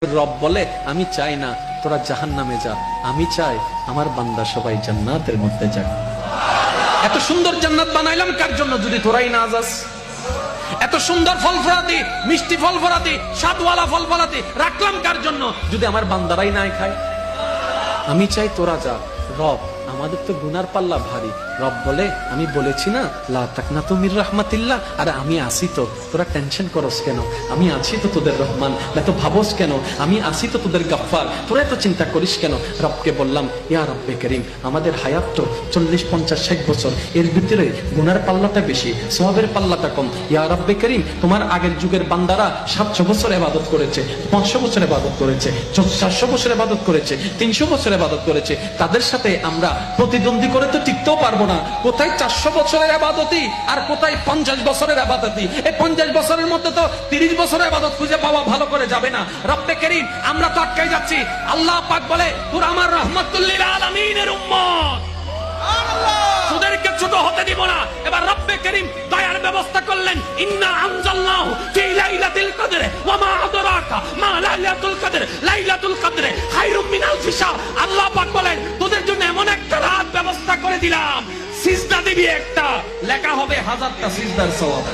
রব বলে আমি চাই না তোরা জাহান্নামে যা, আমি চাই আমার বান্দা সবাই জান্নাতের মধ্যে যাক। এত সুন্দর জান্নাত বানাইলাম কার জন্য যদি তোরাই না যাস? এত সুন্দর ফল ফলাতে, মিষ্টি ফল ফলাতে, স্বাদওয়ালা ফল ফলাতে রাখলাম কার জন্য যদি আমার বান্দারাই নাই খায়? আমি চাই তোরা যা। রব আমাদের তো গুনার পাল্লা ভারী। রব বলে আমি বলেছি না লা তাকনাতু মির রাহমাতিল্লাহ, আরে আমি আছি তো, তোরা টেনশন করস কেন? আমি আছি তো তোদের রহমান, এত ভাবস কেন? আমি আছি তো তোদের গফফার, তোরা এত চিন্তা করিস কেন? রবকে বললাম ইয়া রব্বে করিম, আমাদের হায়াত তো 40, 50, 60 বছর, এর ভিতরে গুনার পাল্লাটা বেশি, সওয়াবের পাল্লাটা কম। ইয়া রব্বে করিম, তোমার আগের যুগের বান্দারা 700 বছর ইবাদত করেছে, 500 বছর ইবাদত করেছে, 400 বছর ইবাদত করেছে, 300 বছর ইবাদত করেছে, তাদের সাথে আমরা প্রতিদ্বন্দ্বী করে তো টিকতেও পারবো না। কোথায় 400 বছরের ইবাদতি আর কোথায় 50 বছরের ইবাদতি? এই 50 বছরের মধ্যে তো 30 বছরের ইবাদত খুঁজে পাওয়া ভালো করে যাবে না। রব্বে করিম, আমরা তো আটকাই যাচ্ছি। আল্লাহ পাক বলে তোরা আমার রাহমাতুল লিল আলামিনের উম্মত, তোদেরকে ছোট হতে দিব না। এবার রব্বে করিম দয়ার ব্যবস্থা করলেন, ইন্না আনজালনাহু ফি লাইলাতুল কদর ওয়া মা আদরাকা মা লাইলাতুল কদর, লাইলাতুল কদর খায়রুম মিন আলফি শাহর। আল্লাহ পাক বলেন তোদের জন্য এমন একটা রাত ব্যবস্থা করে দিলাম, সিজদা দিবি একটা, লেখা হবে 1000টা সিজদার সওয়াব।